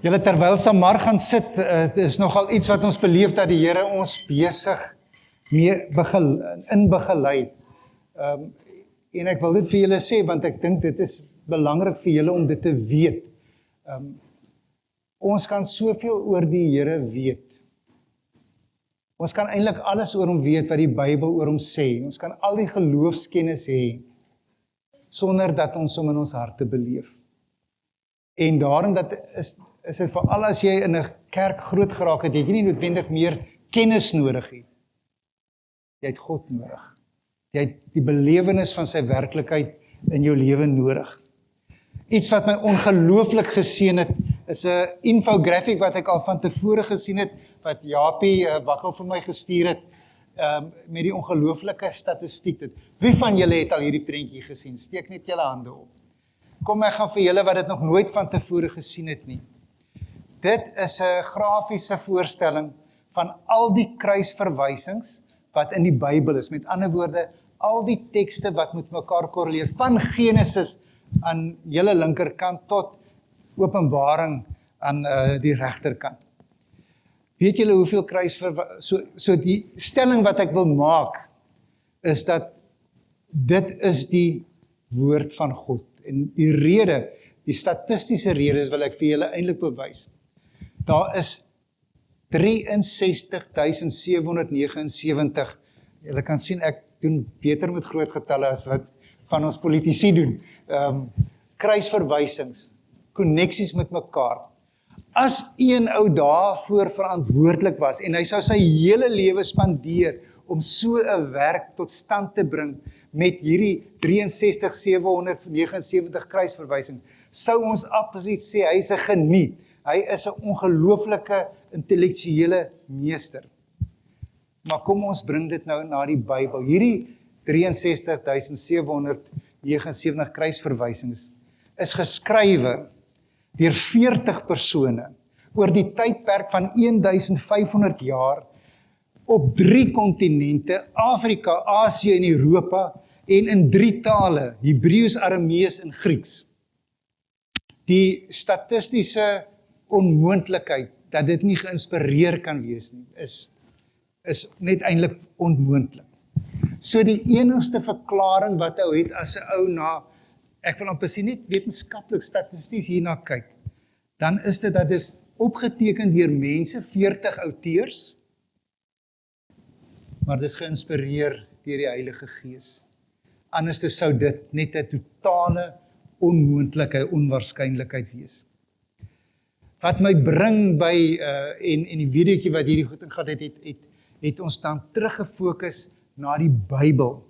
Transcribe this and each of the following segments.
Julle terwyl Samar gaan sit, het is nogal iets wat ons beleef dat die Here ons besig mee inbegelei. En ek wil dit vir julle sê, want ek dink dit is belangrik vir julle om dit te weet. Ons kan soveel oor die Here weet. Ons kan eintlik alles oor hom weet wat die Bybel oor hom sê. Ons kan al die geloofskennis hê, sonder dat ons hom in ons harte beleef. En daarom dat is dit veral as jy in 'n kerk groot geraak het, jy nie noodwendig meer kennis nodig nie. Jy het God nodig. Jy het die belewenis van sy werklikheid in jou lewe nodig. Iets wat my ongelooflik geseën het, is 'n infographic wat ek al van tevore gesien het, wat Japie Wakkel vir my gestuur het, met die ongelooflike statistiek. Wie van julle het al hierdie prentjie gesien? Steek net julle hande op. Kom, ek gaan vir julle wat dit nog nooit van tevore gesien het nie. Dit is 'n grafiese voorstelling van al die kruisverwysings wat in die Bybel is. Met ander woorde, al die tekste wat met mekaar korreleer, van Genesis aan julle linkerkant tot Openbaring aan die regterkant. Weet julle hoeveel so die stelling wat ek wil maak, is dat dit is die woord van God. En die rede, die statistiese redes wil ek vir julle eintlik bewys. Daar is 63.779, julle kan sien ek doen beter met groot getalle as wat van ons politici doen, kruisverwysings, konneksies met mekaar. As een ou daarvoor verantwoordelik was, en hy sou sy hele lewe spandeer om so 'n werk tot stand te bring met hierdie 63.779 kruisverwysings, sou ons absoluut sê, hy is 'n genie. Hy is 'n ongelooflike intellektuele meester. Maar kom ons bring dit nou na die Bybel. Hierdie 63.779 kruisverwysings is geskrywe deur 40 persone oor die tydperk van 1500 jaar op 3 kontinente, Afrika, Asië en Europa, en in 3 tale, Hebreëus, Aramees en Grieks. Die statistiese onmoontlikheid dat dit nie geïnspireer kan wees nie, is net eintlik onmoontlik. So die enigste verklaring wat ou het as 'n ou na, ek wil amper sê net wetenskaplik, statisties hierna kyk, dan is dit dat dit opgeteken deur mense, 40 auteurs, maar dit is geïnspireer deur die Heilige Gees. Anders sou dit net 'n totale onmoontlike onwaarskynlikheid wees. Wat my bring by, en die videoetjie wat hierdie goed ingaan het ons dan teruggefokus na die Bybel.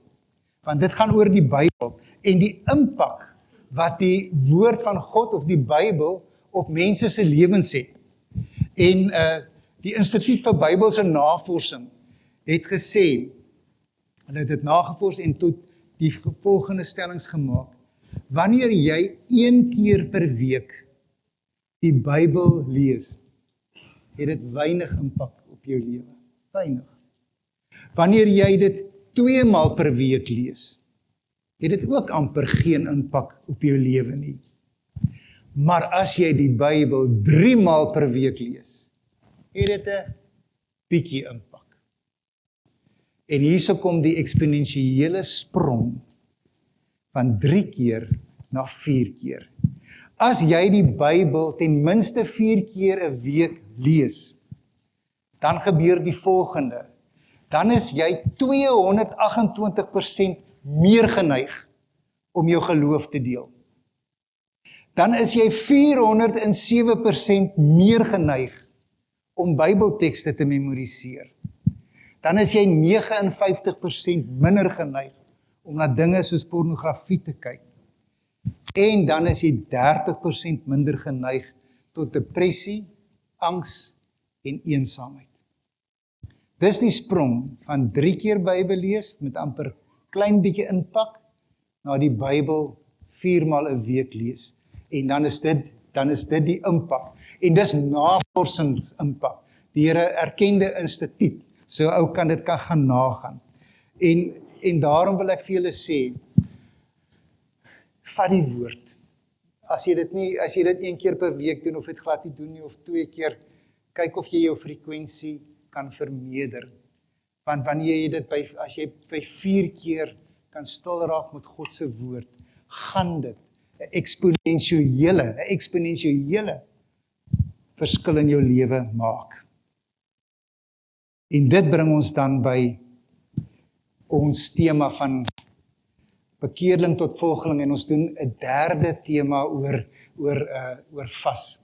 Want dit gaan oor die Bybel en die impak wat die woord van God of die Bybel op mense se lewens het. En die Instituut vir Bybelse Navorsing het gesê, hulle het dit nagevors en tot die volgende stellings gemaak. Wanneer jy 1 keer per week die Bybel lees, het dit weinig impak op jou lewe. Weinig. Wanneer jy dit 2 maal per week lees, het dit ook amper geen impak op jou lewe nie. Maar as jy die Bybel 3 maal per week lees, het dit 'n bietjie impak. En hierso kom die eksponensiële sprong van 3 keer na 4 keer. As jy die Bybel ten minste 4 keer 'n week lees, dan gebeur die volgende. Dan is jy 228% meer geneig om jou geloof te deel. Dan is jy 407% meer geneig om Bybeltekste te memoriseer. Dan is jy 59% minder geneig om na dinge soos pornografie te kyk. En dan is jy 30% minder geneig tot depressie, angs en eensaamheid. Dis die sprong van 3 keer Bybel lees met amper klein bietjie impak na die Bybel 4 maal 'n week lees. En dan is dit die impak. En dis navorsingsimpak deur 'n erkende instituut. So ou kan dit gaan nagaan. En daarom wil ek vir julle sê, vat die woord as jy dit 1 keer per week doen, of dit glad nie doen nie, of 2 keer, kyk of jy jou frekwensie kan vermeerder. Want wanneer jy as jy by 4 keer kan stil raak met God se woord, gaan dit 'n eksponensiële verskil in jou lewe maak. En dit bring ons dan by ons tema van bekeerling tot volgeling, en ons doen 'n derde tema oor vas.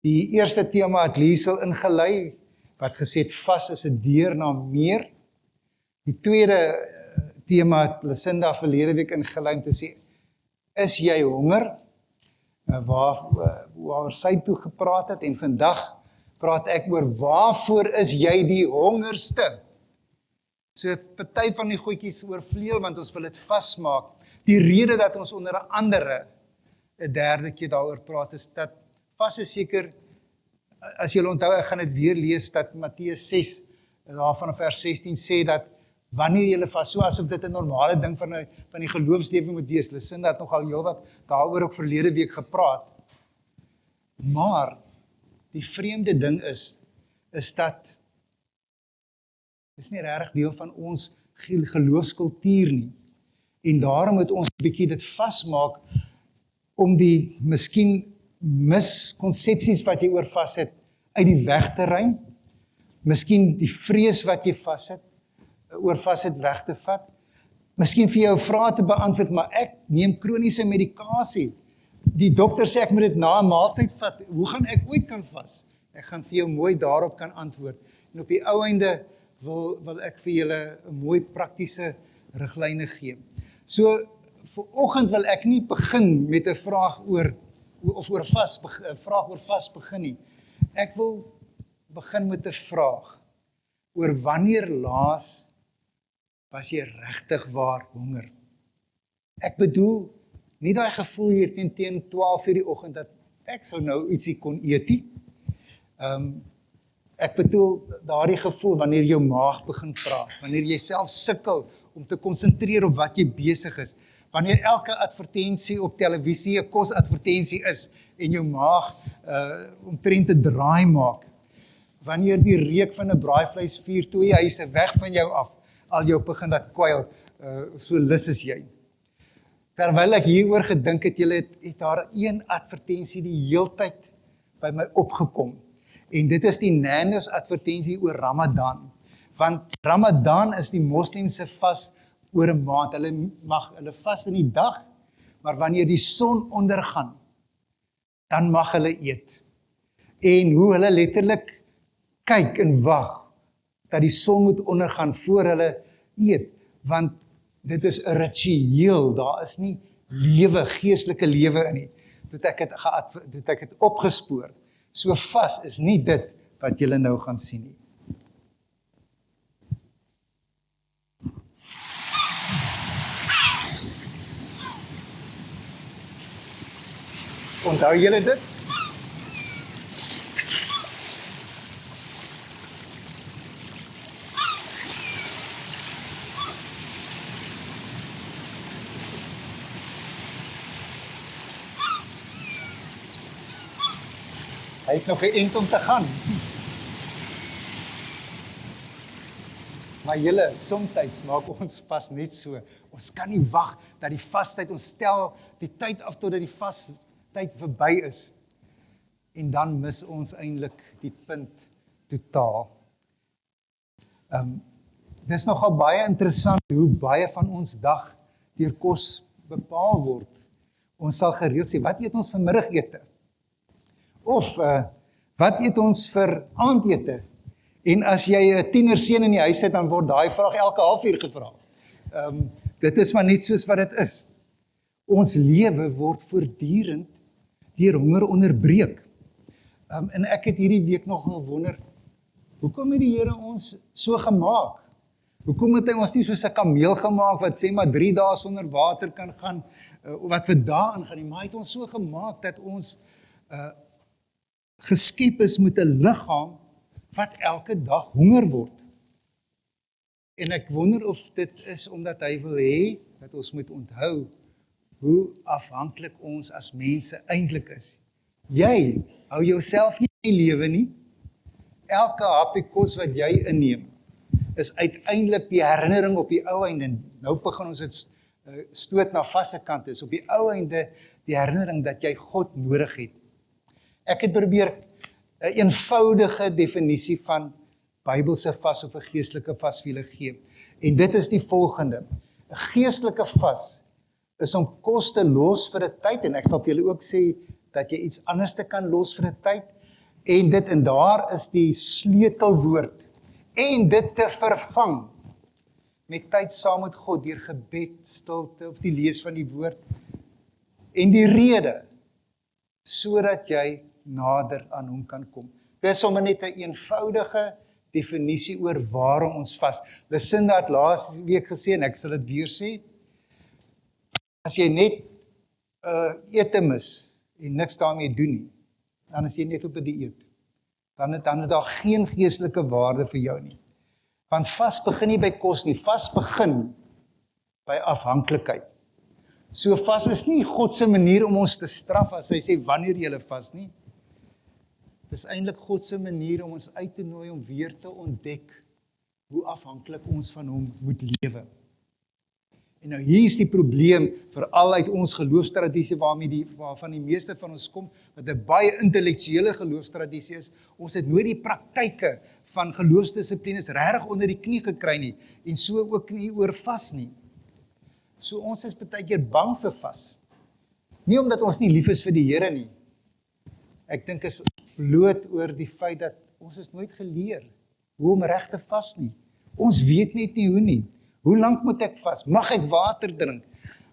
Die eerste tema het Liesel ingelei, wat gesê het vas is 'n deur na meer. Die tweede tema het Lucinda verlede week ingelei om te sê, is jy honger? Waar sy toe gepraat het, en vandag praat ek oor waarvoor is jy die hongerste? So party van die goedjies oorvleuel, want ons wil dit vasmaak. Die rede dat ons onder andere 'n derde keer daaroor praat, is dat vas is seker, as julle onthou, ek gaan dit weer lees, dat Matteus 6, daarvan vers 16 sê dat wanneer julle vas, so asof dit 'n normale ding van die geloofslewe moet wees. Lucinda het nogal heelwat daaroor ook verlede week gepraat. Maar die vreemde ding is dat dis nie regtig deel van ons geloofskultuur nie. En daarom moet ons 'n bietjie dit vasmaak om die miskien miskonsepsies wat jy oor vas het uit die weg te ruim. Miskien die vrees wat jy oor vas het weg te vat. Miskien vir jou vrae te beantwoord, maar ek neem kroniese medikasie. Die dokter sê ek moet dit na 'n maaltyd vat. Hoe gaan ek ooit kan vas? Ek gaan vir jou mooi daarop kan antwoord. En op die ou einde wil ek vir julle 'n mooi praktiese riglyne gee. So vanoggend wil ek nie begin met 'n vraag oor vas begin nie. Ek wil begin met 'n vraag oor wanneer laas was jy regtig waar honger? Ek bedoel nie daai gevoel hier teen 12 uur die oggend dat ek sou nou ietsie kon eet nie. Ek bedoel daardie gevoel wanneer jou maag begin praat, wanneer jy self sukkel om te konsentreer op wat jy besig is, wanneer elke advertensie op televisie 'n kosadvertensie is en jou maag omtrent 'n draai maak, wanneer die reuk van 'n braaivleisvuur 2 huise weg van jou af al jou begin dat kwyl, so lus is jy. Terwyl ek hieroor gedink het, het daar een advertensie die heeltyd by my opgekom. En dit is die Nando's advertensie oor Ramadan. Want Ramadan is die moslimse vas oor 'n maand. Hulle vas in die dag, maar wanneer die son ondergaan, dan mag hulle eet. En hoe hulle letterlik kyk en wag dat die son moet ondergaan voor hulle eet, want dit is 'n ritueel, daar is nie lewe, geestelike lewe in nie. Toe ek het opgespoor. So vas is nie dit wat julle nou gaan sien nie. Onthou julle dit? Hy het nog 'n eind om te gaan. Maar julle, soms maak ons vas net so. Ons kan nie wag dat die vastyd, ons stel die tyd af totdat die vastyd verby is. En dan mis ons eintlik die punt totaal. Dis nogal baie interessant hoe baie van ons dag deur kos bepaal word. Ons sal gereeld sê, wat eet ons vir middagete? Of, wat eet ons vir aandete? En as jy 'n tienerseun in die huis het, dan word daai vraag elke halfuur gevra. Dit is maar net soos wat dit is. Ons lewe word voortdurend deur honger onderbreek. En ek het hierdie week nog gewonder, hoekom het die Here ons so gemaak? Hoekom het hy ons nie soos 'n kameel gemaak wat sê maar 3 dae sonder water kan gaan, wat vir dae aangaan nie, maar hy het ons so gemaak dat ons geskep is met 'n liggaam wat elke dag honger word. En ek wonder of dit is omdat hy wil hê dat ons moet onthou hoe afhanklik ons as mense eintlik is. Jy hou jouself nie in die lewe nie. Elke happie kos wat jy inneem, is uiteindelik die herinnering op die ou einde. Nou begin ons dit stoot na vaste kant is, op die ou einde die herinnering dat jy God nodig het. Ek het probeer 'n eenvoudige definisie van Bybelse vas of 'n geestelike vas vir julle gee. En dit is die volgende. 'n Geestelike vas is om kos te los vir 'n tyd, en ek sal vir julle ook sê dat jy iets anders te kan los vir 'n tyd, en daar is die sleutelwoord, en dit te vervang met tyd saam met God, deur gebed, stilte, of die lees van die woord, en die rede, sodat jy nader aan hom kan kom. Dit is sommer net 'n eenvoudige definisie oor waarom ons vas. Lucinda het laas week gesê, en ek sal dit weer sê, as jy net ete mis, en niks daarmee doen nie, dan is jy net op 'n dieet. Dan het daar geen geestelike waarde vir jou nie. Want vas begin nie by kos nie, vas begin by afhanklikheid. So vas is nie God se manier om ons te straf as hy sê wanneer jy vas nie. Dis eintlik God se manier om ons uit te nooi om weer te ontdek hoe afhanklik ons van hom moet lewe. En nou hier is die probleem veral uit ons geloofstradisie waarvan die meeste van ons kom, wat 'n baie intellektuele geloofstradisie is. Ons het nooit die praktyke van geloofsdissiplines regtig onder die knie gekry nie, en so ook nie oor vas nie. So ons is baie keer bang vir vas. Nie omdat ons nie lief is vir die Here nie. Ek dink is bloot oor die feit dat ons is nooit geleer hoe om reg te vas nie. Ons weet net nie hoe nie. Hoe lank moet ek vas? Mag ek water drink?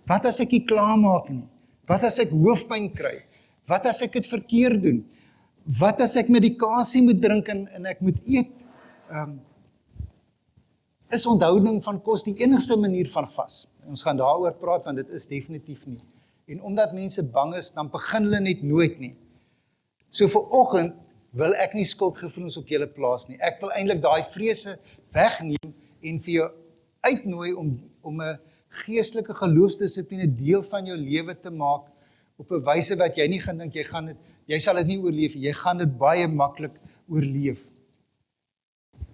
Wat as ek nie klaarmaak nie? Wat as ek hoofpyn kry? Wat as ek dit verkeerd doen? Wat as ek medikasie moet drink en ek moet eet? Is onthouding van kos die enigste manier van vas? Ons gaan daaroor praat, want dit is definitief nie. En omdat mense bang is, dan begin hulle net nooit nie. So vir oggend wil ek nie skuldgevoelens op julle plaas nie. Ek wil eintlik daai vrese wegneem en vir jou uitnooi om 'n geestelike geloofsdissipline deel van jou lewe te maak op 'n wyse wat jy nie gaan dink jy sal dit nie oorleef, jy gaan dit baie maklik oorleef.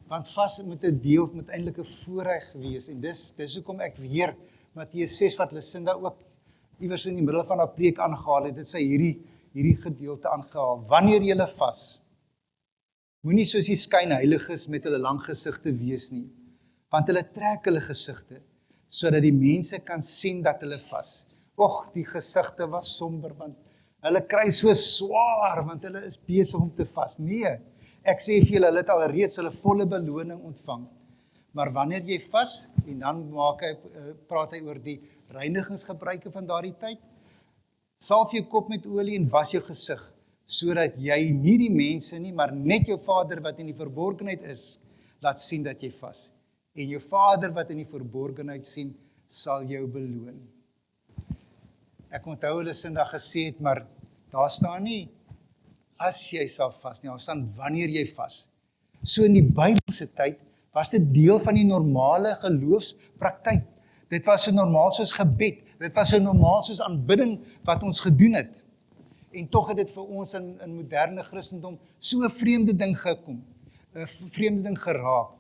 Want vas moet 'n deel met eintlik 'n voorreg wees, en dis hoekom ek weer Matteus 6 wat Lucinda ook iewers in die middel van haar preek aangehaal het, dit sy hierdie gedeelte aangehaal. Wanneer jy vas, moenie soos die skynheiliges met hulle lang gesigte wees nie, want hulle trek hulle gesigte sodat die mense kan sien dat hulle vas. Och, die gesigte was somber, want hulle kry so swaar, want hulle is besig om te vas. Nee, ek sê vir julle, hulle het al reeds hulle volle beloning ontvang. Maar wanneer jy vas, en dan praat hy oor die reinigingsgebruike van daardie tyd, salf jou kop met olie en was jou gesig, sodat jy nie die mense nie, maar net jou Vader wat in die verborgenheid is, laat sien dat jy vas. En jou Vader wat in die verborgenheid sien, sal jou beloon. Ek onthou hulle Sindag gesê het, maar daar staan nie, as jy sal vas nie, daar staan wanneer jy vas. So in die Bybelse tyd, was dit deel van die normale geloofspraktyk. Dit was so normaal soos gebed, dit was so normaal soos aanbidding wat ons gedoen het. En tog het dit vir ons in moderne Christendom so 'n vreemde ding gekom, 'n vreemde ding geraak.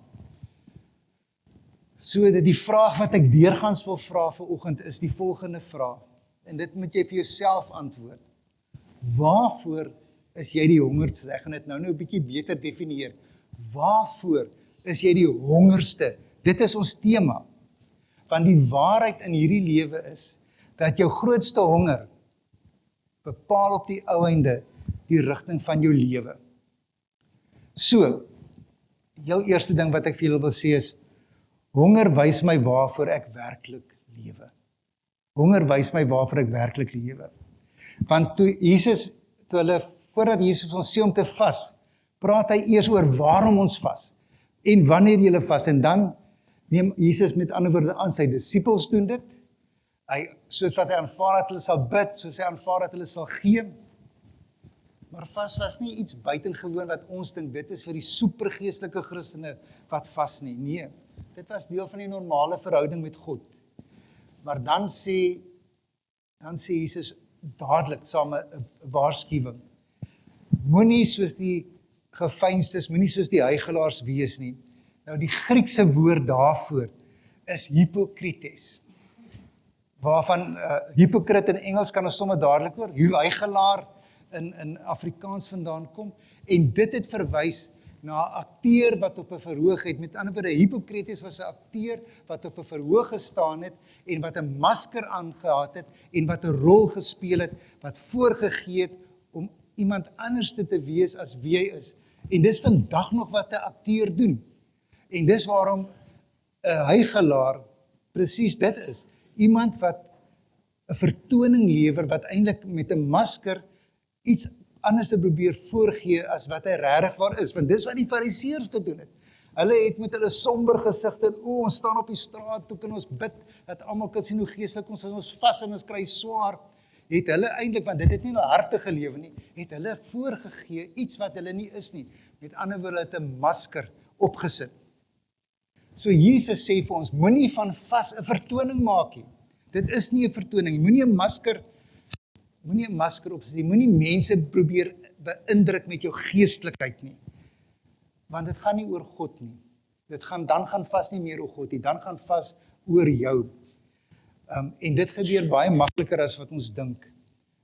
So dat die vraag wat ek deurgaans wil vra vanoggend is die volgende vraag. En dit moet jy vir jouself antwoord. Waarvoor is jy die hongerste? Ek gaan dit nou 'n bietjie beter definieer. Waarvoor is jy die hongerste? Dit is ons tema. Want die waarheid in hierdie lewe is, dat jou grootste honger bepaal op die ou einde die rigting van jou lewe. So, heel eerste ding wat ek vir julle wil sê is, honger wys my waarvoor ek werklik lewe. Honger wys my waarvoor ek werklik lewe. Want voordat Jesus ons sê om te vas, praat hy eers oor waarom ons vas, en wanneer jy vas, en dan neem Jesus met ander woorde aan, sy disippels doen dit, soos wat hy aanvaar dat hulle sal bid, soos hy aanvaar dat hulle sal gee, maar vas was nie iets buitengewoon wat ons dink, dit is vir die supergeestelike Christene wat vas nie, nee, dit was deel van die normale verhouding met God. Maar dan sê dan sê Jesus dadelik saam 'n waarskuwing. Moenie soos die geveinstes, moenie soos die huigelaars wees nie. Nou die Griekse woord daarvoor is hypokrites. Waarvan hypocrite in Engels kan ons sommer dadelik hoor, huigelaar in Afrikaans vandaan kom. En dit het verwys na 'n akteur wat op 'n verhoog het. Met ander woorde, Hippokrates was 'n akteur wat op 'n verhoog gestaan het en wat 'n masker aangehad het en wat 'n rol gespeel het, wat voorgegee het om iemand anders te wees as wie hy is. En dis vandag nog wat 'n akteur doen. En dis waarom 'n huigelaar presies dit is. Iemand wat 'n vertoning lewer wat eintlik met 'n masker iets anders te probeer voorgee as wat hy regtig waar is, want dis wat die fariseërs gedoen het. Hulle het met hulle somber gesigte en ons staan op die straat toe en ons bid dat almal kan sien hoe geestelik ons vas en ons kry swaar. Het hulle eintlik, want dit het nie hulle harte gelewe nie, het hulle voorgegee iets wat hulle nie is nie. Met ander woorde, het 'n masker opgesit. So Jesus sê vir ons, moenie van vas 'n vertoning maak nie. Dit is nie 'n vertoning, moenie 'n masker opsit nie, moenie mense probeer beïndruk met jou geestelikheid nie. Want dit gaan nie oor God nie. Dan gaan vas nie meer oor God nie, dan gaan vas oor jou. En dit gebeur baie makliker as wat ons dink.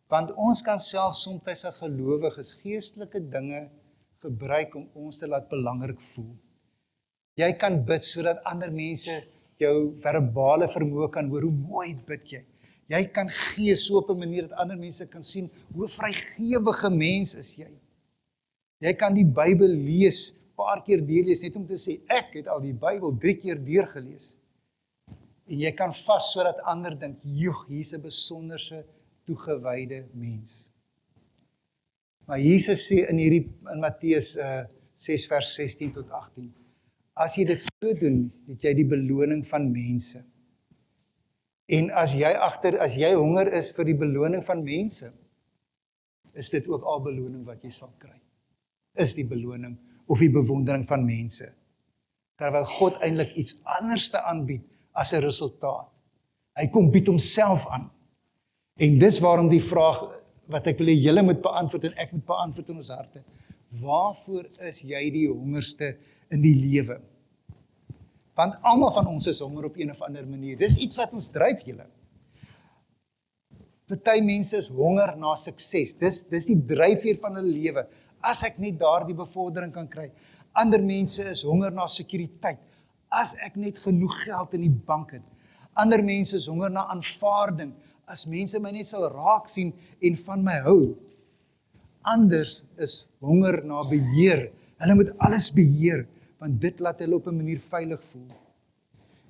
Want ons kan self soms as gelowiges geestelike dinge gebruik om ons te laat belangrik voel. Jy kan bid sodat ander mense jou verbale vermoë kan hoor, hoe mooi bid jy. Jy kan gee so op 'n manier dat ander mense kan sien hoe vrygewige mens is jy. Jy kan die Bybel lees, paar keer deurlees, net om te sê, ek het al die Bybel 3 keer deurgelees. En jy kan vas sodat ander dink, joh, hier's 'n besonderse toegewyde mens. Maar Jesus sê in Matteus 6 vers 16 tot 18, as jy dit so doen, het jy die beloning van mense. En as jy honger is vir die beloning van mense, is dit ook al beloning wat jy sal kry. Is die beloning of die bewondering van mense. Terwyl God eintlik iets anders te aanbied as 'n resultaat. Hy kom bied homself aan. En dis waarom die vraag wat ek wil hê julle moet beantwoord en ek moet beantwoord in ons harte. Waarvoor is jy die hongerste in die lewe? Want almal van ons is honger op een of ander manier. Dis iets wat ons dryf, julle. Party mense is honger na sukses. Dis die dryfveer van hulle lewe. As ek net daardie bevordering kan kry. Ander mense is honger na sekuriteit. As ek net genoeg geld in die bank het. Ander mense is honger na aanvaarding. As mense my net sal raak sien en van my hou. Anders is honger na beheer. Hulle moet alles beheer, want dit laat hulle op 'n manier veilig voel.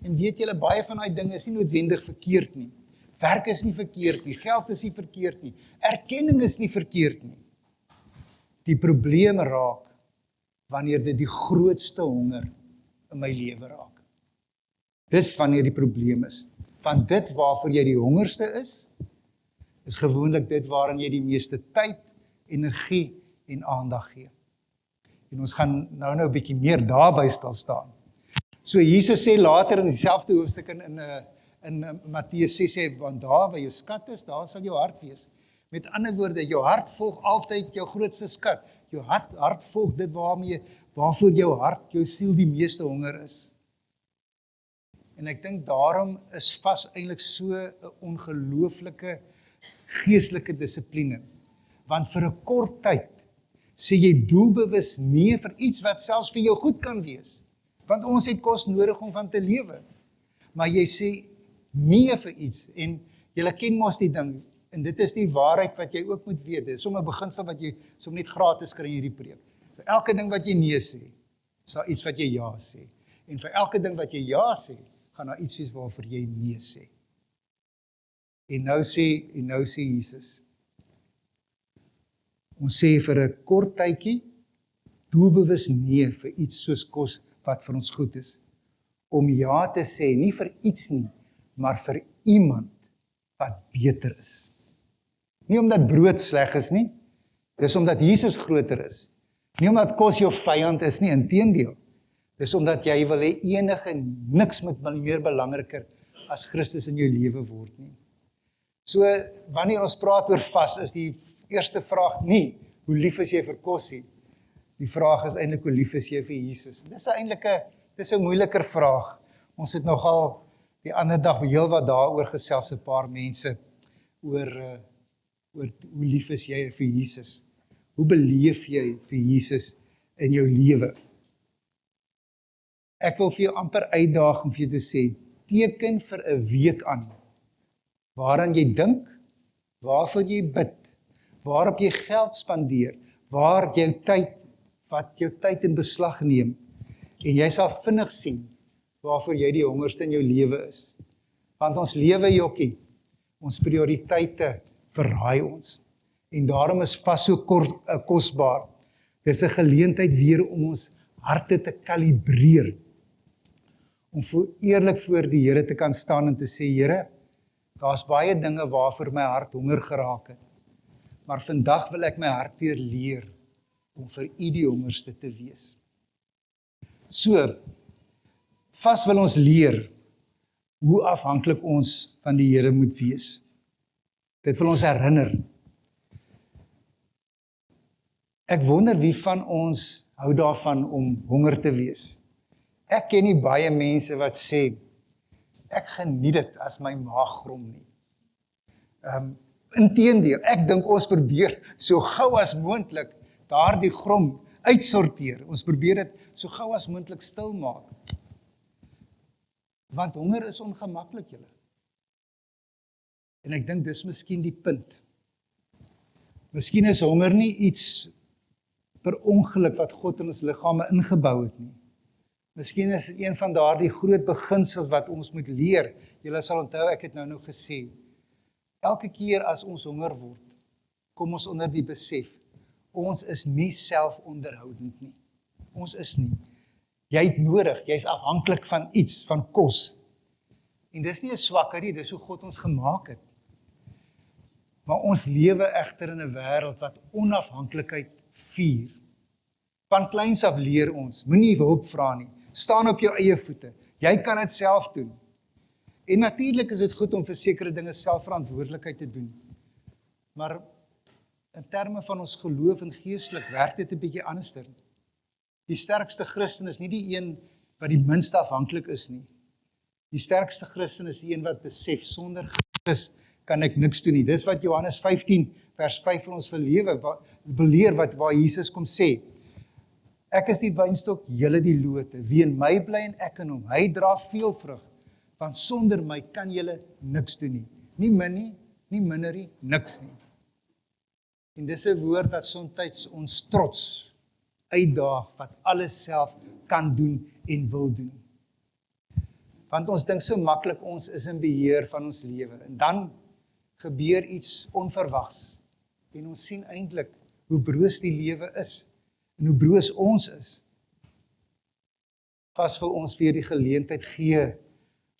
En weet julle, baie van daai dinge is nie noodwendig verkeerd nie. Werk is nie verkeerd nie, geld is nie verkeerd nie, erkenning is nie verkeerd nie. Die probleem raak wanneer dit die grootste honger in my lewe raak. Dis wanneer die probleem is. Want dit waarvoor jy die hongerste is gewoonlik dit waarin jy die meeste tyd, energie en aandag gee. En ons gaan nou 'n bietjie meer daarby staan. So Jesus sê later in dieselfde hoofstuk in Matteus 6 sê, want daar waar jou skat is, daar sal jou hart wees. Met ander woorde, jou hart volg altyd jou grootste skat. Jou hart volg dit waarvoor jou hart, jou siel die meeste honger is. En ek dink daarom is vas eintlik so 'n ongelooflike geestelike dissipline. Want vir 'n kort tyd sê jy doelbewus nee vir iets wat selfs vir jou goed kan wees. Want ons het kos nodig om van te lewe. Maar jy sê nee vir iets. En jy ken mos die ding. En dit is die waarheid wat jy ook moet weet. Dit is sommer 'n beginsel wat jy sommer net gratis kry in hierdie preek. Vir elke ding wat jy nee sê, is daar iets wat jy ja sê. En vir elke ding wat jy ja sê, gaan daar iets wees waarvoor jy nee sê. En nou sê Jesus, ons sê vir 'n kort tydjie doelbewus nee vir iets soos kos wat vir ons goed is. Om ja te sê, nie vir iets nie, maar vir iemand wat beter is. Nie omdat brood sleg is nie, dis omdat Jesus groter is. Nie omdat kos jou vyand is nie, inteendeel. Dis omdat jy wil hê niks moet meer belangriker as Christus in jou lewe word nie. So, wanneer ons praat oor vas, is die eerste vraag nie, hoe lief is jy vir kos nie? Die vraag is eintlik, hoe lief is jy vir Jesus? Dis 'n moeiliker vraag. Ons het nogal die ander dag heel wat daaroor gesels, 'n paar mense, oor hoe lief is jy vir Jesus? Hoe beleef jy vir Jesus in jou lewe? Ek wil vir jou amper uitdaag om vir jou te sê, teken vir 'n week aan, waaraan jy dink, waarvoor jy bid, waarop jy geld spandeer, wat jou tyd in beslag neem, en jy sal vinnig sien waarvoor jy die hongerste in jou lewe is. Want ons lewe jokkie, ons prioriteite verraai ons. En daarom is vas so kosbaar. Dis 'n geleentheid weer om ons harte te kalibreer. Om eerlik voor die Here te kan staan en te sê, Here, daar's baie dinge waarvoor my hart honger geraak het. Maar vandag wil ek my hart weer leer om vir U die hongerste te wees. So, vas wil ons leer hoe afhanklik ons van die Here moet wees. Dit wil ons herinner. Ek wonder wie van ons hou daarvan om honger te wees. Ek ken nie baie mense wat sê, ek geniet dit as my maag grom nie. Inteendeel, ek dink ons probeer so gou as moontlik daardie grom uitsorteer. Ons probeer dit so gou as moontlik stil maak. Want honger is ongemaklik, julle. En ek dink dis miskien die punt. Miskien is honger nie iets per ongeluk wat God in ons liggame ingebou het nie. Miskien is dit een van daardie groot beginsels wat ons moet leer. Julle sal onthou, ek het nou gesê, elke keer as ons honger word, kom ons onder die besef, ons is nie selfonderhoudend nie. Ons is nie. Jy het nodig, jy is afhanklik van iets, van kos. En dis nie 'n swakheid nie, dis hoe God ons gemaak het. Maar ons lewe egter in 'n wêreld wat onafhanklikheid vier. Van kleins af leer ons, moenie hulp vra nie, staan op jou eie voete, jy kan dit self doen. En natuurlik is dit goed om vir sekere dinge selfverantwoordelikheid te doen. Maar in terme van ons geloof en geestelik werk dit 'n bietjie anderster. Die sterkste Christen is nie die een wat die minste afhanklik is nie. Die sterkste Christen is die een wat besef, sonder Christus kan ek niks doen nie. Dis wat Johannes 15 vers 5 vir ons beleer waar Jesus kom sê. Ek is die wynstok, julle die lote. Wie in my bly en ek in hom, hy dra veel vrug. Want sonder my kan julle niks doen nie. Nie min nie, nie minder nie, niks nie. En dis 'n woord wat soms ons trots uitdaag, wat alles self kan doen en wil doen. Want ons dink so maklik, ons is in beheer van ons lewe. En dan gebeur iets onverwags. En ons sien eintlik hoe broos die lewe is. En hoe broos ons is. Vas wil ons weer die geleentheid gee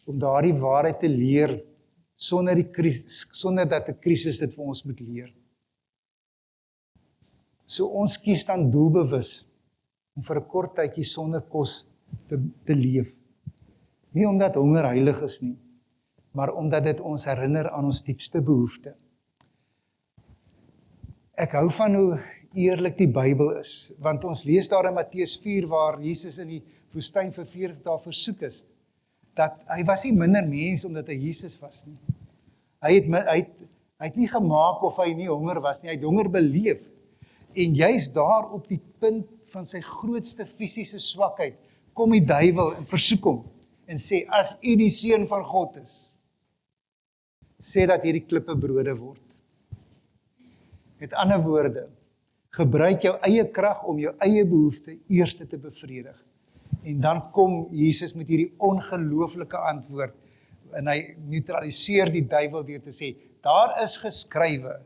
om daardie waarheid te leer sonder dat 'n krisis dit vir ons moet leer. So ons kies dan doelbewus om vir 'n kort tydjie sonder kos te leef. Nie omdat honger heilig is nie, maar omdat dit ons herinner aan ons diepste behoefte. Ek hou van hoe eerlik die Bybel is, want ons lees daar in Matteus 4 waar Jesus in die woestyn vir 40 dae versoek is, dat hy was nie minder mens omdat hy Jesus was nie. Hy het nie gemaak of hy nie honger was nie, hy het honger beleef. En juist daar op die punt van sy grootste fisiese swakheid, kom die duiwel en versoek hom en sê, as u die seun van God is, sê dat hierdie klippe brode word. Met ander woorde, gebruik jou eie krag om jou eie behoefte eerste te bevredig. En dan kom Jesus met hierdie ongelooflike antwoord en hy neutraliseer die duiwel deur te sê, daar is geskrywe,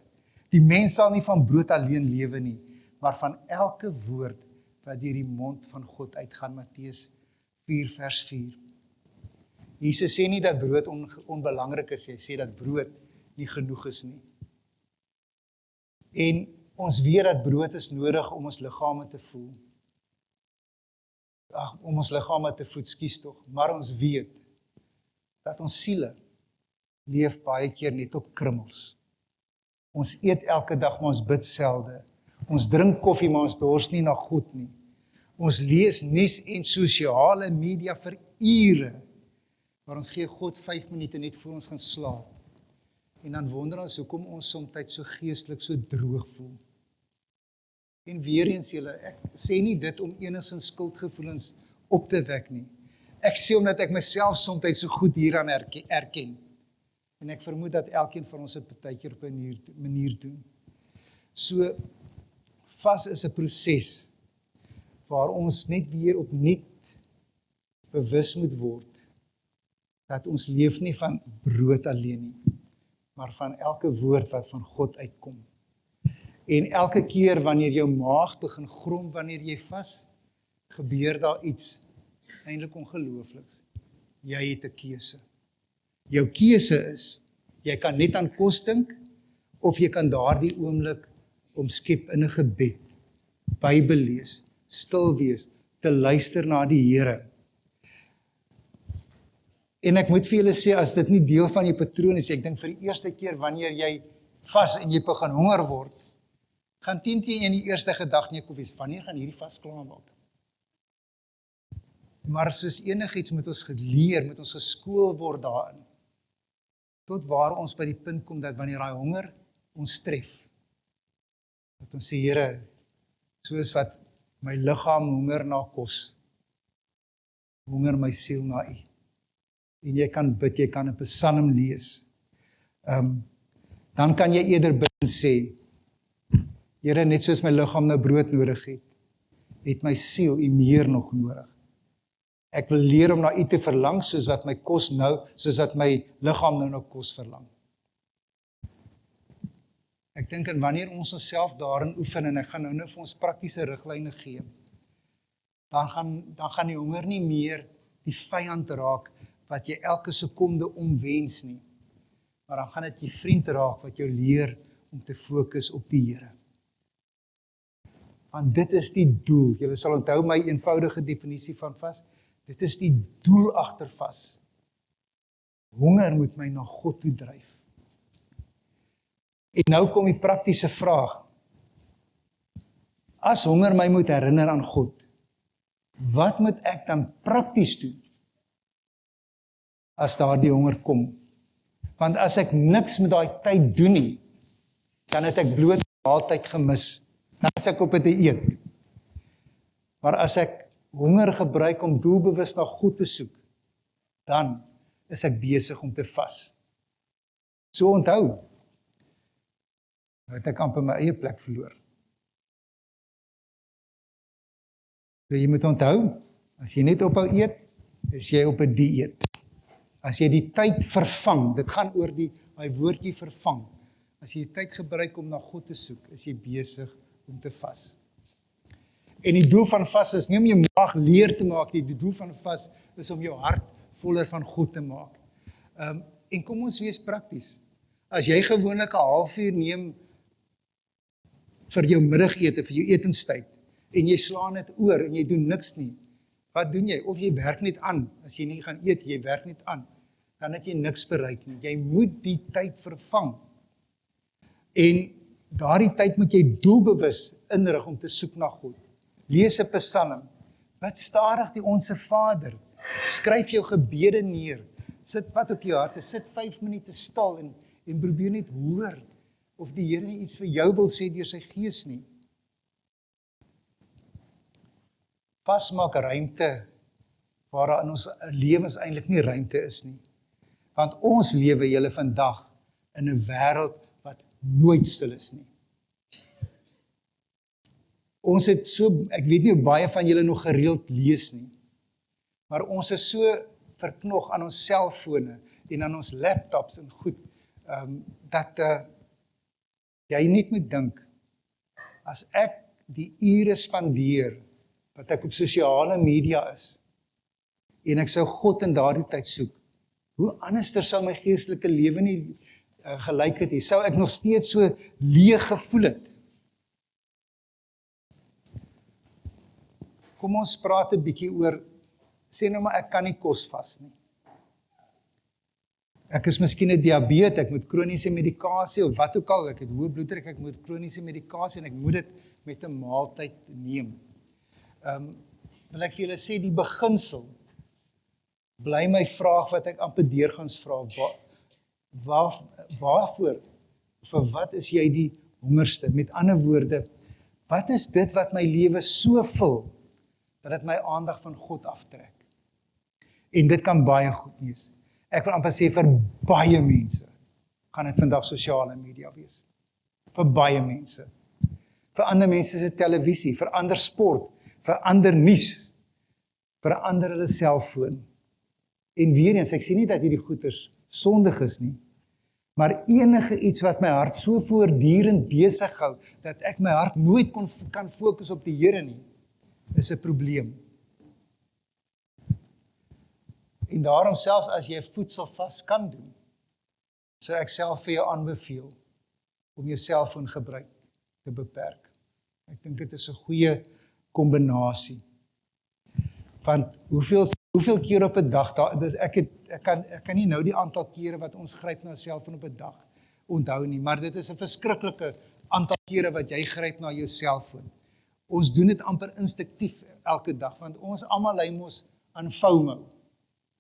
die mens sal nie van brood alleen lewe nie, maar van elke woord wat deur die mond van God uitgaan, Matteus 4 vers 4. Jesus sê nie dat brood onbelangrik is, hy sê dat brood nie genoeg is nie. En ons weet dat brood is nodig om ons liggame te voel. Om ons liggame te voed, maar ons weet dat ons siele leef baie keer net op krummels. Ons eet elke dag, maar ons bid selde. Ons drink koffie, maar ons dors nie na God nie. Ons lees nuus en sosiale media vir ure, maar ons gee God 5 minute net voor ons gaan slaap. En dan wonder ons hoekom ons soms so geestelik so droog voel. En weer eens julle, ek sê nie dit om enigstens skuldgevoelens op te wek nie. Ek sê omdat ek myself soms so goed hieraan erken. En ek vermoed dat elkeen van ons dit partykeer op 'n manier doen. So, vas is 'n proses waar ons net weer opnuut bewus moet word dat ons leef nie van brood alleen nie, maar van elke woord wat van God uitkom. En elke keer wanneer jou maag begin grom wanneer jy vas, gebeur daar iets eintlik ongeloofliks. Jy het 'n keuse. Jou keuse is, jy kan net aan kos dink, of jy kan daardie oomblik omskep in 'n gebed, Bybel lees, stil wees, te luister na die Here. En ek moet vir julle sê, as dit nie deel van jou patroon is, ek dink vir die eerste keer wanneer jy vas en jy begin honger word, gaan 10 in die eerste gedagte in jou kop wees, wanneer gaan hierdie vas klaar maak? Maar soos enigiets moet ons geleer, moet ons geskool word daarin, tot waar ons by die punt kom dat wanneer daai honger ons tref, dat ons sê, Here, soos wat my liggaam honger na kos, honger my siel na U. En jy kan bid, jy kan 'n psalm lees. Dan kan jy eerder bid en sê, Here, net soos my liggaam nou brood nodig het my siel U meer nog nodig. Ek wil leer om na U te verlang, soos wat my liggaam nou na kos verlang. Ek dink en wanneer ons onsself daarin oefen, en ek gaan nou vir ons praktiese riglyne gee, dan gaan die honger nie meer die vyand raak, wat jy elke sekonde omwens nie, maar dan gaan dit jy vriend raak, wat jou leer om te fokus op die Here. Want dit is die doel, julle sal onthou my eenvoudige definisie van vas, dit is die doel agter vas. Honger moet my na God toe dryf. En nou kom die praktiese vraag. As honger my moet herinner aan God, wat moet ek dan prakties doen as daardie honger kom? Want as ek niks met daai tyd doen nie, dan het ek bloot maaltyd gemis. Dan is ek op 'n dieet. Maar as ek honger gebruik om doelbewus na God te soek, dan is ek besig om te vas. So onthou, nou het ek amper my eie plek verloor. So jy moet onthou, as jy net ophou eet, is jy op 'n dieet. As jy die tyd vervang, dit gaan oor die woordjie vervang. As jy die tyd gebruik om na God te soek, is jy besig om te vas. En die doel van vas is nie om jou maag leer te maak nie, die doel van vas is om jou hart voller van God te maak. En kom ons wees prakties. As jy gewoonlik 'n halfuur neem vir jou middagete, vir jou etenstyd, en jy slaan dit oor en jy doen niks nie, wat doen jy? Of jy werk net aan, as jy nie gaan eet, jy werk net aan, dan het jy niks bereik nie. Jy moet die tyd vervang. En daardie tyd moet jy doelbewus inrig om te soek na God. Lees 'n psalm, bid stadig die Onse Vader, skryf jou gebede neer, sit wat op jou hart, sit 5 minute stil en probeer net hoor of die Here nie iets vir jou wil sê deur sy gees nie. Vas maak ruimte waar daar in ons lewens eintlik nie ruimte is nie. Want ons lewe julle vandag in 'n wêreld wat nooit stil is nie. Ons het so, ek weet nie hoe baie van julle nog gereeld lees nie, maar ons is so verknog aan ons selfone en aan ons laptops en goed, dat jy net moet dink, as ek die ure spandeer, wat ek op sosiale media is, en ek sou God in daardie tyd soek, hoe anderster sou my geestelike lewe nie gelyk het nie, sou ek nog steeds so leeg gevoel het. Kom ons praat 'n bietjie oor, sê nou maar ek kan nie kos vas nie. Ek is miskien 'n diabetes, ek moet kroniese medikasie of wat ook al, ek het hoë bloeddruk, ek moet kroniese medikasie en ek moet dit met 'n maaltyd neem. Wil ek vir julle sê, die beginsel bly my vraag wat ek amper deurgangs vra, waarvoor, vir wat is jy die hongerste? Met ander woorde, wat is dit wat my lewe so vul, dat dit my aandag van God aftrek? En dit kan baie goed wees. Ek wil amper sê vir baie mense, gaan dit vandag sosiale media wees. Vir baie mense. Vir ander mense is dit televisie, vir ander sport, vir ander nuus, vir ander hulle selfoon. En weer eens, ek sê nie dat hierdie goeters sondig is nie, maar enige iets wat my hart so voortdurend besig hou, dat ek my hart nooit kan fokus op die Here nie, is 'n probleem. En daarom selfs as jy voedsel vas kan doen, sou ek self vir jou aanbeveel om jou selfoongebruik te beperk. Ek dink dit is 'n goeie kombinasie. Want hoeveel keer op 'n dag, ek kan nie nou die aantal kere wat ons gryp na 'n selfoon op 'n dag onthou nie, maar dit is 'n verskriklike aantal kere wat jy gryp na jou selfoon. Ons doen dit amper instinktief elke dag, want ons almal ly mos aan FOMO.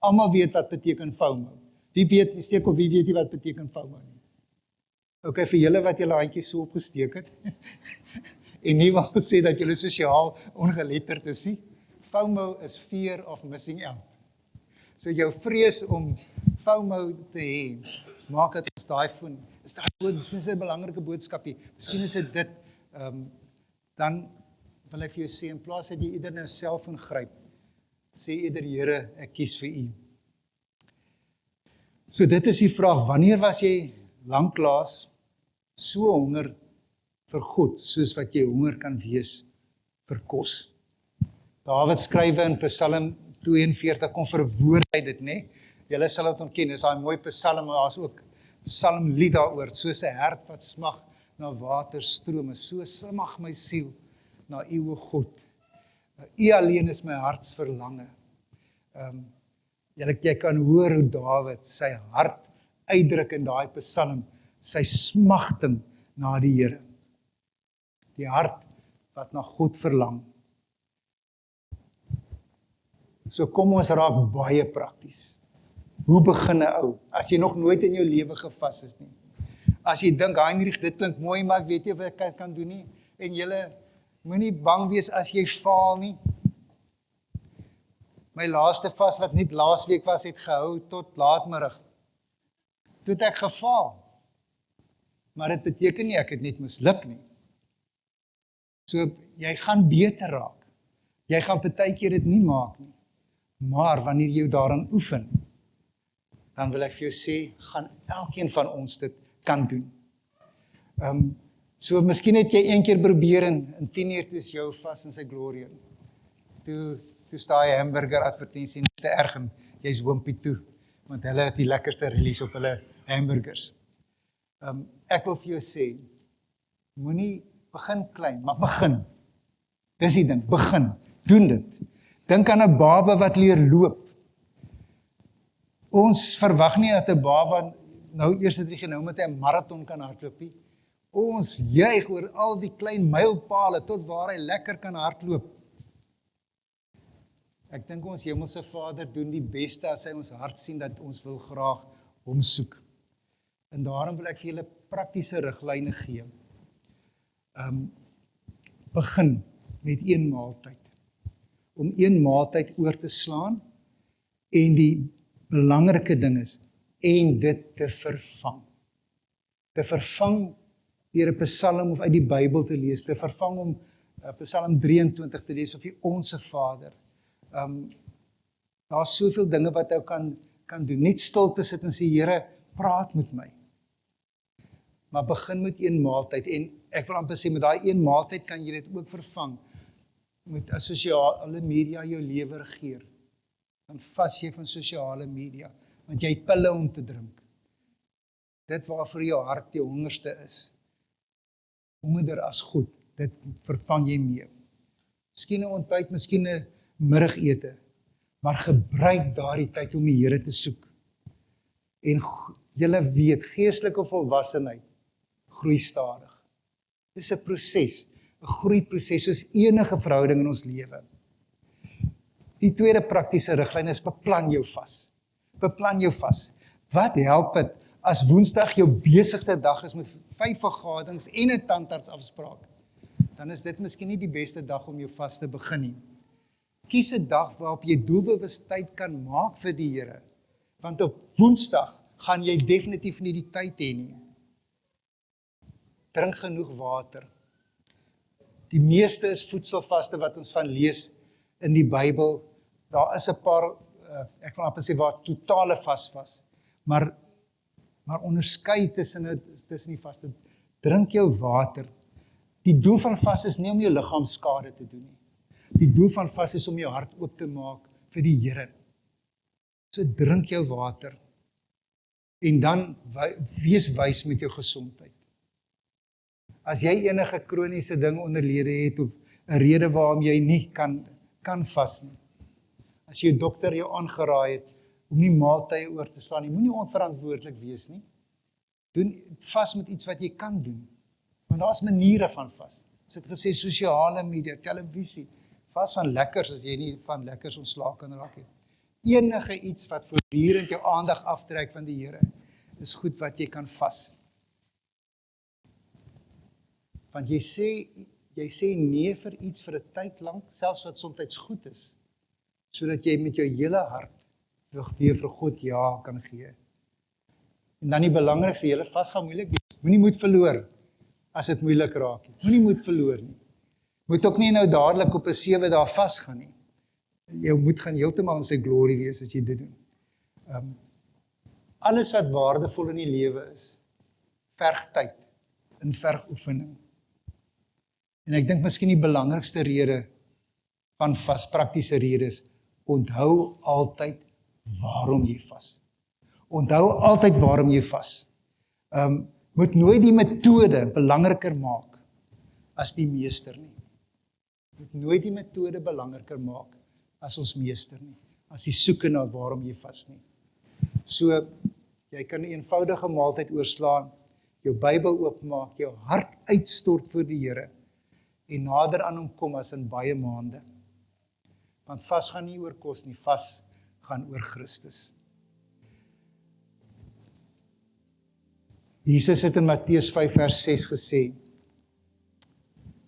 Almal weet wat beteken FOMO. Wie weet nie wat beteken FOMO nie. Ok, vir julle wat julle handjies so opgesteek het, en nie wil sê dat julle sosiaal ongeletterd is nie. FOMO is fear of missing out. So jou vrees om FOMO te hê, maak dit as daai van, miskien is dit 'n belangrike boodskapie, miskien is dit, dan wil ek vir jou sê, in plaas dat jy ieder nou selfoon gryp, sê ieder Here, ek kies vir U. So dit is die vraag, wanneer was jy lanklaas so honger vir God, soos wat jy honger kan wees vir kos? Dawid skrywe in Psalm 42, kom verwoord hy dit, né? Julle sal dit ontken, dis daai mooi Psalm, maar daar's ook Psalmlied daaroor, soos 'n hert wat smag na waterstrome, so smag my siel na U, o God. U alleen is my harts verlange. Jy kan hoor hoe Dawid sy hart uitdruk in daai Psalm, sy smagting na die Here. Die hart wat na God verlang. So kom ons raak baie prakties. Hoe begin 'n ou? As jy nog nooit in jou lewe gevas is nie. As jy dink, Heinrich, dit klink mooi, maar ek weet nie wat ek kan doen nie. En julle moenie bang wees as jy faal nie. My laaste vas wat net laasweek was, het gehou tot laatmiddag. Toe het ek gefaal. Maar dit beteken nie ek het net misluk nie. So jy gaan beter raak. Jy gaan partykeer dit nie maak nie. Maar wanneer jy daaraan oefen, dan wil ek vir jou sê, gaan elkeen van ons dit kan doen. So miskien het jy een keer probeer in 10 uur toe is jou vas in sy glorie. Toe sta jy hamburger advertensie te erg en jy's hoompie toe, want hulle het die lekkerste release op hulle hamburgers. Ek wil vir jou sê, moenie begin klein, maar begin. Dis die ding, begin, doen dit. Dink aan 'n baba wat leer loop. Ons verwag nie dat 'n baba nou eers het hy genoem met 'n marathon kan hardloop nie. Ons juig oor al die klein mylpale tot waar hy lekker kan hardloop. Ek dink ons hemelse Vader doen die beste as hy ons hart sien dat ons wil graag hom soek. En daarom wil ek vir julle praktiese riglyne gee. Begin met een maaltyd. Om een maaltyd oor te slaan en die belangrike ding is, en dit te vervang. Te vervang deur 'n Psalm of uit die Bybel te lees, te vervang om Psalm 23 te lees of die Onse Vader. Daar's soveel dinge wat ou kan doen, net stil te sit en sê, Here, praat met my. Maar begin met een maaltyd, en ek wil amper sê, met daai een maaltyd kan jy dit ook vervang, met as sosiale media jou lewe regeer. Dan vas jy van sosiale media, want jy het pille om te drink. Dit waarvoor jou hart die hongerste is, hongerder as goed, dit vervang jy mee. Miskien 'n ontbyt, miskien 'n middagete, maar gebruik daardie tyd om die Here te soek. En julle weet, geestelike volwassenheid groei stadig. Dis 'n proses, 'n groeiproses soos enige verhouding in ons lewe. Die tweede praktiese riglyn is beplan jou vas. Beplan jou vas. Wat help dit as Woensdag jou besigste dag is met 5 vergaderings en 'n tandartsafspraak? Dan is dit miskien nie die beste dag om jou vas te begin nie. Kies 'n dag waarop jy doelbewus tyd kan maak vir die Here. Want op Woensdag gaan jy definitief nie die tyd hê nie. Drink genoeg water. Die meeste is voedselvaste wat ons van lees in die Bybel. Daar is 'n paar, ek wil amper sê waar totale vas was. Maar onderskei tussen die vaste. Drink jou water. Die doel van vas is nie om jou liggaam skade te doen nie. Die doel van vas is om jou hart oop te maak vir die Here. So drink jou water. En dan wees wys met jou gesondheid. As jy enige kroniese ding onderlede het of 'n rede waarom jy nie kan vas nie. As jou dokter jou aangeraai het om nie maaltye oor te staan nie, moenie onverantwoordelik wees nie. Doen vas met iets wat jy kan doen. Want daar's maniere van vas. Ons het gesê sosiale media, televisie, vas van lekkers as jy nie van lekkers ontslae kan raak nie. Enige iets wat voortdurend jou aandag aftrek van die Here, is goed wat jy kan vas. Want jy sê nee vir iets vir 'n tyd lank, selfs wat soms goed is, sodat jy met jou hele hart weer vir God ja kan gee. En dan die belangrikste, julle vas gaan moeilik wees. Moenie moed verloor as dit moeilik raak nie. Moenie moed verloor nie. Moet ook nie nou dadelik op 'n 7 dae vas gaan nie. Jou moed gaan heeltemal in sy glorie wees as jy dit doen. Alles wat waardevol in die lewe is, verg tyd en verg oefening. En ek dink miskien die belangrikste rede van vas, praktiese rede is, onthou altyd waarom jy vas. Onthou altyd waarom jy vas. Moet nooit die metode belangriker maak as die meester nie. Moet nooit die metode belangriker maak as ons meester nie. As die soeke na waarom jy vas nie. So, jy kan 'n eenvoudige maaltyd oorslaan, jou Bybel oopmaak, jou hart uitstort vir die Here en nader aan hom kom as in baie maande. Want vas gaan nie oor kos nie, vas gaan oor Christus. Jesus het in Matteus 5 vers 6 gesê,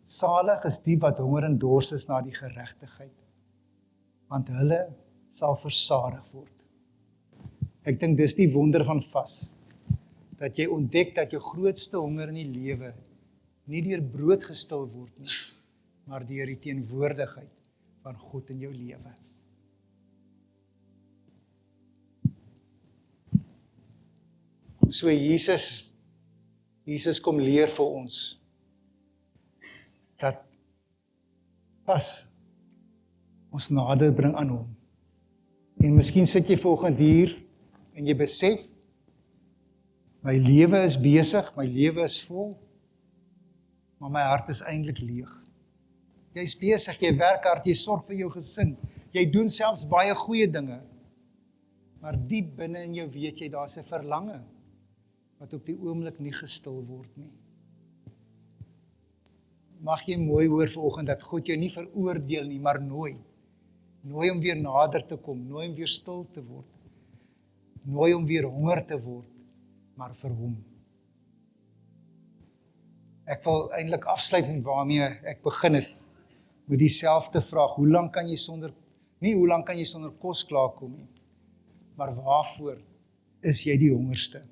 salig is die wat honger en dors is na die geregtigheid, want hulle sal versadig word. Ek dink dis die wonder van vas, dat jy ontdek dat jou grootste honger in die lewe nie deur brood gestil word nie, maar deur die teenwoordigheid van God in jou lewe. So Jesus kom leer vir ons dat pas ons nader bring aan hom. En miskien sit jy vanoggend hier en jy besef, my lewe is besig, my lewe is vol, maar my hart is eintlik leeg. Jy's besig, jy werk hard, jy sorg vir jou gesin, jy doen selfs baie goeie dinge, maar diep binne in jou weet jy, daar's 'n verlange, wat op die oomblik nie gestil word nie. Mag jy mooi hoor vanoggend dat God jou nie veroordeel nie, maar nooi. Nooi om weer nader te kom, nooi om weer stil te word. Nooi om weer honger te word, maar vir hom. Ek wil eintlik afsluit met waarmee ek begin het, met dieselfde vraag, hoe lank kan jy sonder kos klaarkom nie, maar waarvoor is jy die hongerste?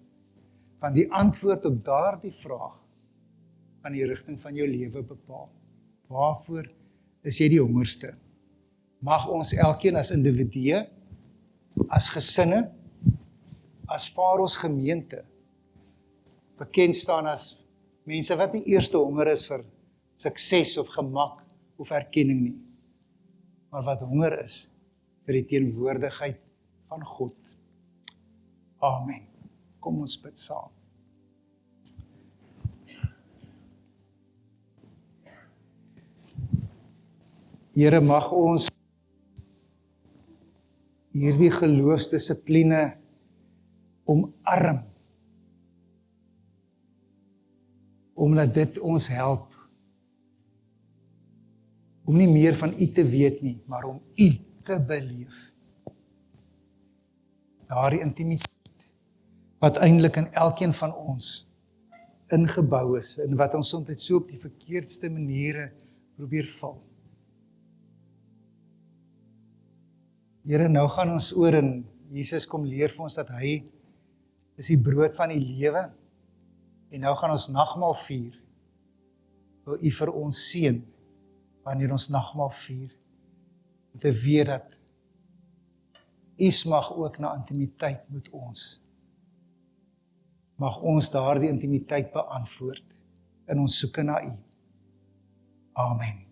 Want die antwoord op daardie vraag gaan die rigting van jou lewe bepaal. Waarvoor is jy die hongerste? Mag ons elkeen as individue, as gesinne, as Faros gemeente, bekend staan as mense wat nie eerste honger is vir sukses of gemak of erkenning nie, maar wat honger is vir die teenwoordigheid van God. Amen. Kom ons bid saam. Here, mag ons hierdie geloofsdissipline omarm, omdat dit ons help om nie meer van U te weet nie, maar om U te beleef. Daardie intimiteit wat eintlik in elkeen van ons ingebou is en wat ons soms so op die verkeerdste maniere probeer val. Here, nou gaan ons oor en Jesus kom leer vir ons dat hy is die brood van die lewe en nou gaan ons nagmaal vier. Wil U vir ons seën wanneer ons nagmaal vier, om te weet dat U smag ook na intimiteit met ons. Mag ons daardie intimiteit beantwoord in ons soeke na U. Amen.